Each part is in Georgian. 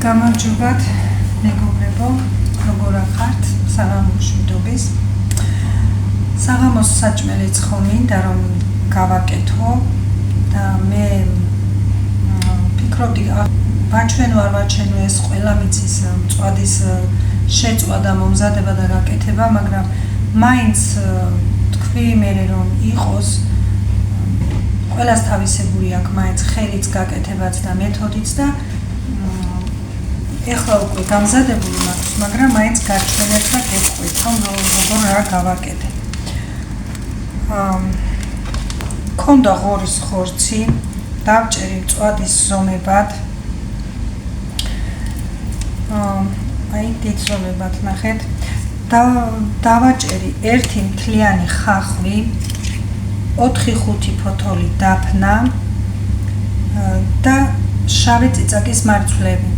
გამარჯობათ მეგობრებო, როგორ ახართ? საღამოს მშვიდობის. საღამოს საჭმელიც ხომ მინდა რომ გავაკეთო და მე ფიქრობდი ვაჩვენო არ ვაჩვენო ეს ყველა მიცის მწვადის შეწვა და მომზადება და გაკეთება, მაგრამ მაინც თქვი მე რომ იყოს ყველას თავისებური აქვს მაინც ხელიც გაკეთებაც და მეთოდიც და ეხლა უკვე გამზადებული მაქვს, მაგრამ მაინც გაჩვენეთ და გეტყვით, რომ როგორ რა გავაკეთე. მქონდა ღორის ხორცი, დავჭერი მწვადის ზომებად. აი დიდ ზომებად ნახეთ. დავაჭერი ერთი მთლიანი ხახვი, 4-5 ფოთოლი დაფნა და შავი წიწაკის მარცვლები.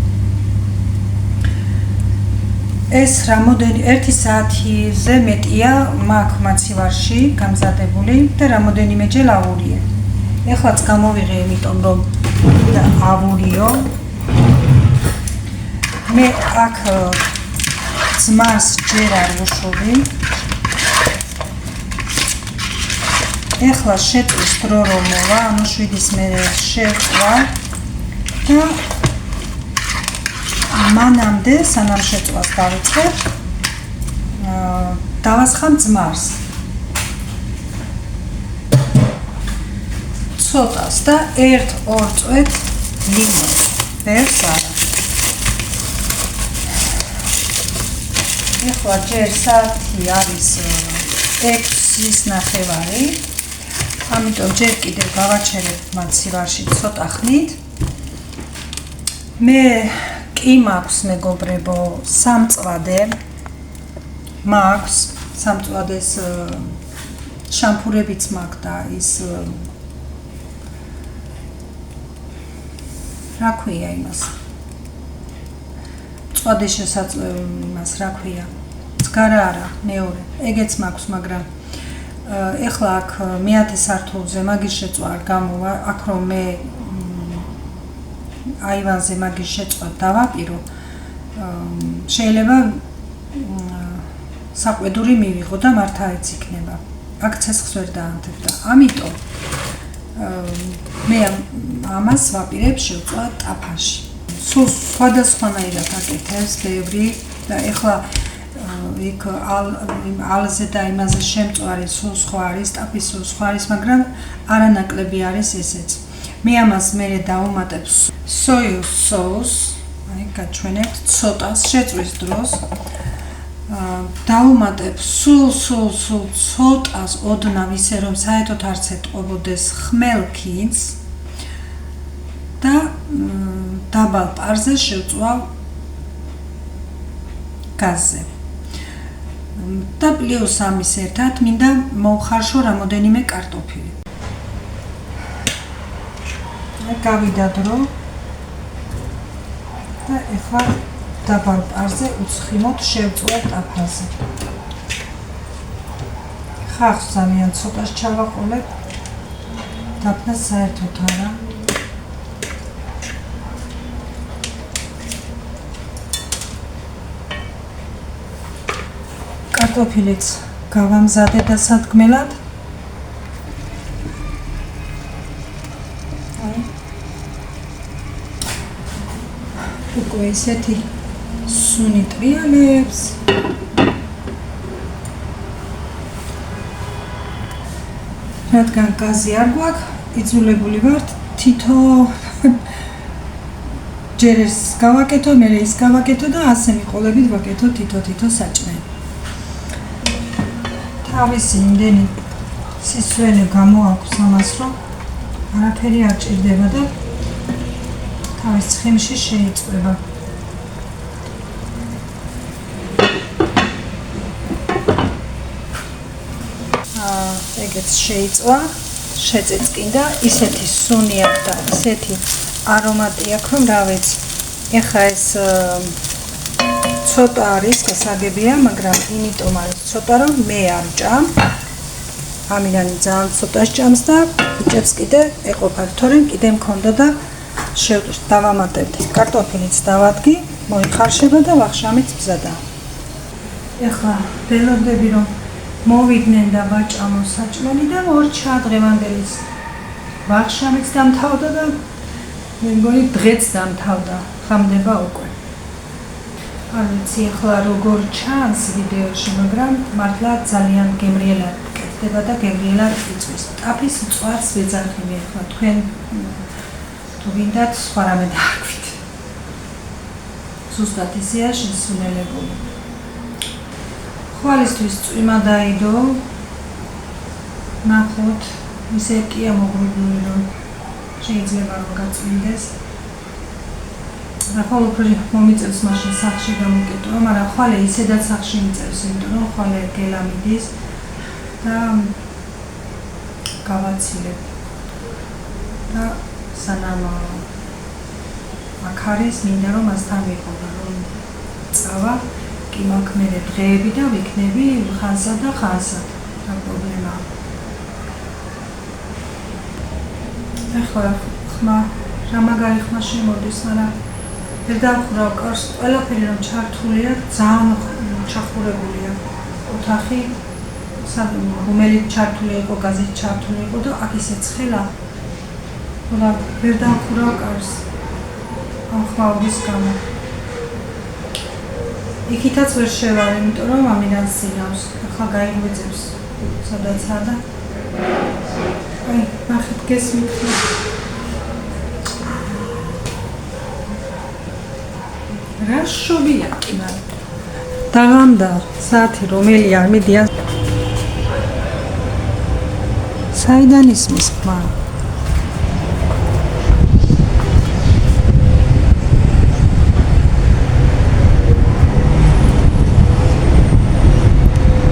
ეს რამოდენი 1 საათზე მეტია მაქვს მაცივარში გამზადებული და რამოდენიმეჯერ ავურიე. ეხლაც გამოვიღე, იმიტომ რომ ავურიო. მე აქ ძმას ჯერ არ ვუშვი. ეხლა შეწვის დრო რომ მოვა, ანუ 7-ის მერე შევწვა და მანამდე სანამ შეწვას დავიწყებ, დავასხამ ძმას. ცოტას და 1-2 წვეთ ლიმონს, ბევრს არა. ეხლა ჯერ საათი არის 6:30, ამიტომ ჯერ კიდევ გავაჩერებ მაცივარში ცოტა ხნით. მე კი მაქვს მეგობრებო სამწვადე, მაქვს სამწვადეს შამპურებიც მაქვს და ის რა ქვია იმას მწვადეს შესაძლებლობას რა ქვია ზგარა არა მეორე ეგეც მაქვს, მაგრამ ეხლა აქ მე-10 სართულზე მაგის შეწვა არ გამოვა, აქ რომ მე აივანზე მაგის შეწვა დავაპირო, შეიძლება საყვედური მივიღო და მართალიც იქნება. აქ ცეცხლს ვერ დაანთებ და ამიტომ მე ამას ვაპირებ შევწვა ტაფაში. სულ სხვადასხვანაირად აკეთებს ბევრი და ეხლა იქ ალზე და იმაზე შემწვარი სულ სხვა არის, ტაფის სულ სხვა არის, მაგრამ არანაკლები არის ესეც. მე ამას მერე დავუმატებ სოიუს соус, აი გაჩვენებთ ცოტას შეწვის დროს. დავუმატებ სულ ცოტას ოდნავ ისე რომ საერთოდ არც ეტყობოდეს ხმელქიც და დაბალ პარზე შევწვავ გაზზე. და პლუს ამის ერთად მინდა მოვხარშო რამოდენიმე კარტოფილი. გავიდა დრო და ეხლა დაბალ პარზე უცხიმოდ შევწვა ტაფაზე. ხახს ძალიან ცოტას ჩავაყოლებ, დაფნა საერთოდ არა. კარტოფილიც გავამზადე დასადგმელად. უკვე ისეთი სუნი ტრიალებს. რადგან გაზი არ გვაქვს, იძულებული ვართ თითო ჯერ ეს გავაკეთო, მერე ის გავაკეთო და ასე მიყოლებით ვაკეთო თითო საჭმელი. თავისი იმდენი სისვენე გამოაქვს ამას, რომ არაფერი არ ჭირდება და თავის ცხიმში შეიწვება. ეგეც შეიწვა, შეწიწკინდა, ისეთი სუნი აქვს და ისეთი არომატი აქვს, რომ რა ვიცი. ეხლა ეს ცოტა არის გასაგებია, მაგრამ იმიტომ არის ცოტა, რომ მე არ ვჭამ. ამიდან ძალიან ცოტა სჭამს და ბიჭებს კიდე ეყოფათ, თორემ კიდე მქონდა და დავამატებთ კარტოფილიც დავადგი, მოიხარშება და ვახშამიც მზადაა. ეხლა ველოდები რომ მოვიდნენ და ვაჭამო საჭმელი და ორჩა დღევანდელის ვახშამიც დამთავრდა და მე მგონი დღეც დამთავრდა, ხამდება უკვე. არ ვიცი ეხლა როგორ ჩანს ვიდეოში, მაგრამ მართლა ძალიან გემრიელად კეთდება და გემრიელად იწვის. ტაფის მწვარს ვეძახი მე ეხლა თქვენ თუ გინდათ სხვა რამე დააქვით. ზუსტად ისეა შესრულებული. ხვალისთვის წვიმა დაიდო. ნახოთ, ისე კი ამოღრუბლული რომ შეიძლება რომ გაწვიმდეს. ახლა უფრო მომიწევს მაშინ სახში გამოკეტო, მაგრამ ხვალე ისედაც სახში მიწევს, იმიტომ რომ ხვალე გელა მიდის და გავაცილებ. და სანამ აქ არის, მინდა რომ მასთან ვიყო, რომ წავა, კი მაქვს მე დღეები და ვიქნები ხანსად და ხანსად. რა პრობლემაა. ახლა ხმა, რა მაგარი ხმა შემოდის, მაგრამ ვერ დავხურავ კარს, ყველაფერი რომ ჩართულია, ძალიან ჩახურებულია ოთახი, რომელიც ჩართული იყო, გაზით ჩართული იყო და აქ ისე ცხელა. და ვერ დავხურავ კარს. ამ ხმაურის გამო. იქითაც ვერ შევარ, იმიტომ რომ ამიდან სინავს. ახლა გაიგვეძებს სადაცაა და აი, ნახეთ გესმით. რა შობია კი მაგრამ დაღამდა საათი რომელი არ მიდიან საიდან ისმის ხმა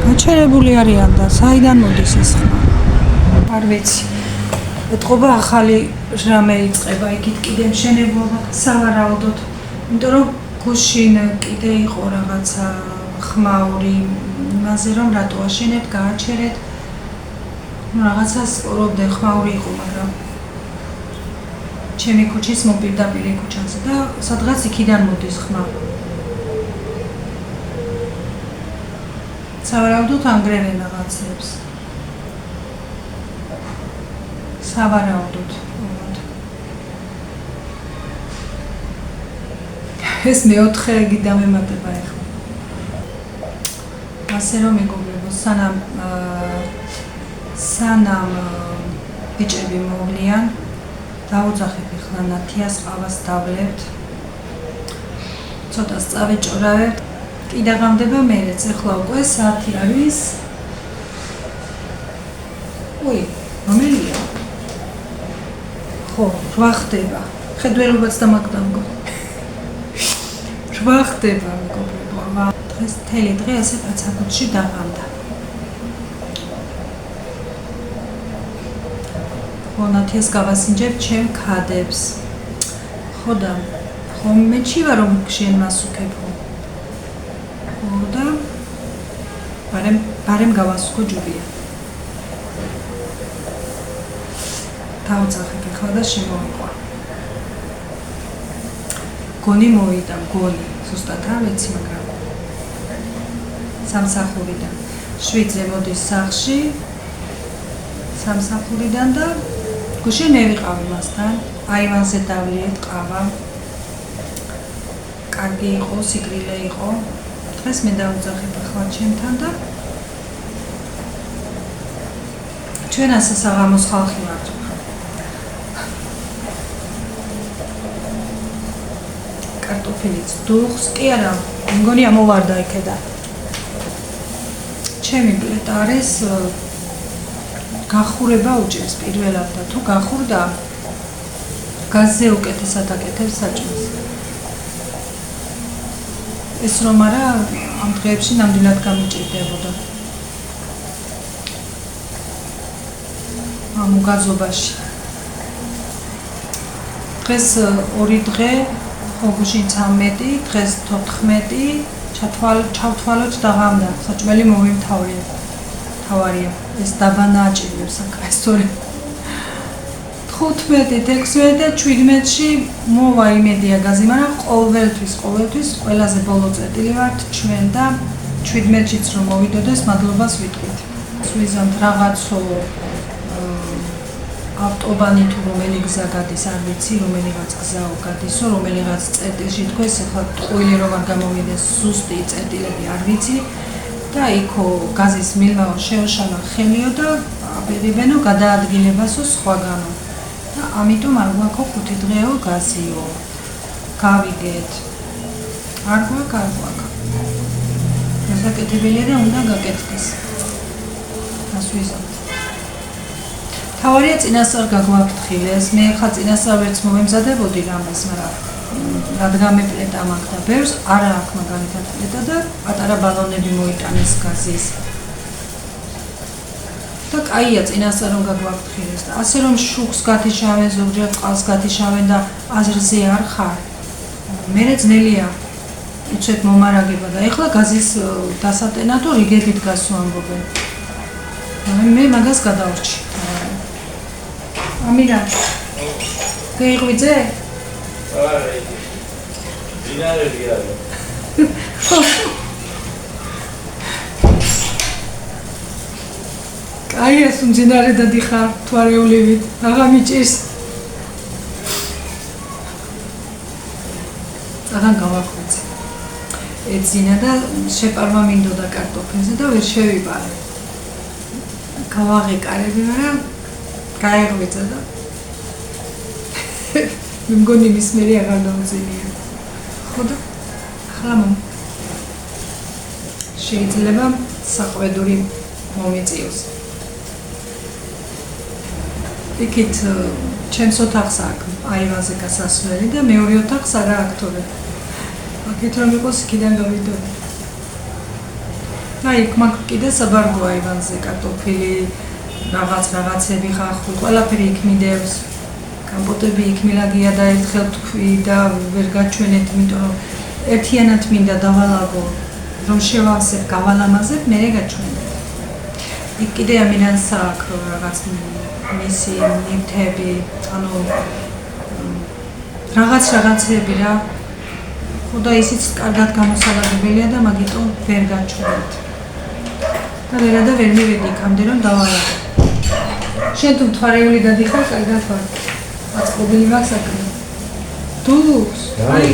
გაჩერებული არიან და საიდან მოდის ეს ხმა არ ვიცი ეთყობა ახალი რამე იწყება იქით კიდე მშენებლობა სავარაუდოდ იმიტომ რომ გუშინ კიდე იყო რაღაცა ხმაური იმაზე რომ რატო აშენეთ, გააჩერეთ. რაღაცა სპორობდე ხმაური იყო, მაგრამ ჩემი ქუჩის მოპირდაპირე ქუჩაზე და სადღაც იქიდან მოდის ხმა. სავარაუდოდ ანგრევენ რაღაცებს. სავარაუდოდ. ეს მეოთხე რიგი დამემატება ახლა. ასე რომ მეგობრებო, სანამ ბიჭები მოვლიან, დავუძახებ ახლა ნათიას ყავას დავლებთ. ცოტა წავეჭორავებთ. კი დაღამდება მერეც, ახლა უკვე საათი არის. ой, რომელია? ხო, 8 ხდება. ხედველობაც დამაგდამგო. 8 ხდება მეგობრებო, დღეს მთელი დღე ასე პაცაკუთში დაღამდა. ნათიას გავასინჯებ ჩემ ქადებს. ხო და ხომ მეჩივა რომ შენ მას უკებო. ხო და ბარემ გავასუქო ჯუბია. დავუძახებ ახლა და შემოვიყვა. გონი მოვიდა, გონი, ზუსტად არ ვიცი, მაგრამ სამსახურიდან. 7-ზე მოდის სახლში, სამსახურიდან და გუშინ მე ვიყავი მასთან, აივანზე დავლიეთ ყავა. კარგი იყო, სიკრილე იყო. დღეს მე დავუძახებ ახლა ჩემთან და ჩვენ ასე საღამოს ხალხი ვართ. კარტოფილიც დუხს, კი არა, მგონი ამოვარდა იქედა. ჩემი პლეტა არის გახურება უჭერს პირველად და თუ გახურდა გაზზე უკეთესად აკეთებს საჭმელს. ეს რომ არა ამ დღეებში ნამდვილად გამიჭირდებოდა. ამ უგაზობაში. დღეს 2 დღე გუშინ 13, დღეს 14, ჩავთვალოთ დაღამდა, საჭმელი მოვიმთავრია. თავარია, ეს დაბა ნაჭირებს აქ, ეს თორე 15-16 და 17-ში მოვა იმედია გაზი, მაგრამ ყოველთვის ყველაზე ბოლო წერტილი ვართ ჩვენ და 17-შიც რომ მოვიდოდეს, მადლობას ვიტყვით. ვიზამთ რაღაცო ავტობანი თუ რომელი გზა გადის, არ ვიცი, რომელიღაც გზაო გადისო, რომელიღაც წერტილში თქვეს, ახლა ტყუილი რომ არ გამომიდეს, ზუსტი წერტილები არ ვიცი და იქო გაზის მილმაო შეოშალა ხელიო და აბერებენო გადაადგილებასო სხვაგანო. და ამიტომ არ გვაქვს 5 დღეო გაზიო. გავიგეთ. არ გვაქვს. გასაკეთებელია და უნდა გაკეთდეს. ასვიზავთ. თავარია წინასწარ გაგვაფრთხილეს. მე ხა წინასწარ ვერც მომემზადებოდი რამეს, მაგრამ რადგან მეპლეტა მაქვს და ბევრს არა აქვს მაგალითად პლეტა და პატარა ბალონები მოიტანეს გაზის. და კაია წინასწარ რომ გაგვაფრთხილეს და ასე რომ შუქს გათიშავენ, ზოგჯერ წყალს გათიშავენ და აზრზე არ ხარ. მერე ძნელია უცებ მომარაგება და ეხლა გაზის დასატენადო რიგებით გასო ამბობენ. მე მაგას გადავრჩი. ამირა. გეიღვიძე? არა. დინარე გიარო. აი ეს მძინარე დადიხარ თვარეულივით, აღა მიჭირს. აღან გავაკვეცე. ეძინა და შეპარვა მინდოდა კარტოფილზე და ვერ შევიპარე. გავაღეკარები, მაგრამ გაეღვიძა და მე მგონი მის მერე აღარ დავძინია. ხო და ახლა შეიძლება საყვედური მომიწიოს. იქით ჩემს ოთახს აქვს აივანზე გასასვლელი და მეორე ოთახს არა აქვს თორე. აქეთ რომ იყოს იქიდან გავიდოდი. აი, იქ მაქვს კიდე საბარგო აივანზე კარტოფილი, რაღაცები ხახუი, ყველაფერი იქ მიდევს. კომპოტები იქ მილაგია და ერთხელ თქვი და ვერ გაჩვენეთ, იმიტომ რომ ერთიანად მინდა დავალაგო, რომ შევავსებ, გავალამაზებ, მერე გაჩვენეთ. იქ კიდე ამინანს აქვს რაღაც მისი ნივთები, ანუ რაღაცები რა. ხო და ისიც კარგად გამოსალაგებელია და მაგიტომ ვერ გაჩვენეთ. და ვერადა ვერ მივედი იქამდე რომ დავალაგო. შენ თუ მთვარეული დადიხარ, კარგად ვარ. აწყობილი მაქვს საქმე. დუს, აი.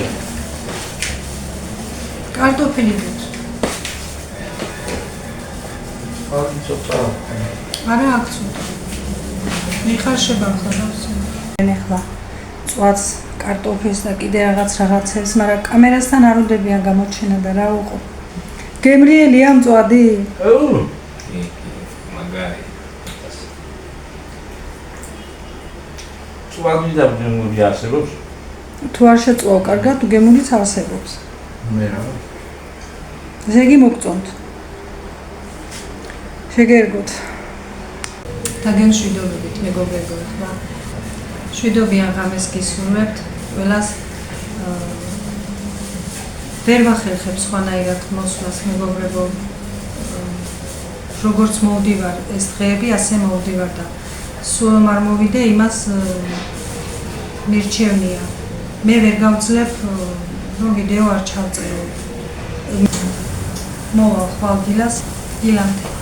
კარტოფილი გეთ. აი ცოტა. არა აქ ცოტა. მიხარ შებახლა დავსვი. ეხლა წვაც კარტოფილს და კიდე რაღაცებს, მაგრამ კამერასთან არ უნდებიან გამოჩენა და რა უყო. გემრიელია მწვადი? მაგარი. წვადი და გემური არსებობს? თუ არ შეწვავ კარგად, გემურიც არსებობს. მე რა. ესე იგი მოგწონთ. შეგერგოთ. და გემშვიდობებით მეგობრებო და შვიდობიან ღამეს გისურვებთ ყველას ვერ ვახერხებ სხვანაირად მოსვლას მეგობრებო როგორც მოვდივარ ეს დღეები ასე მოვდივარ და სულ არ მოვიდე იმას მირჩევნია მე ვერ გავძლებ რომ ვიდეო არ ჩავწერო მოვალ ხვალ დილას დილამდე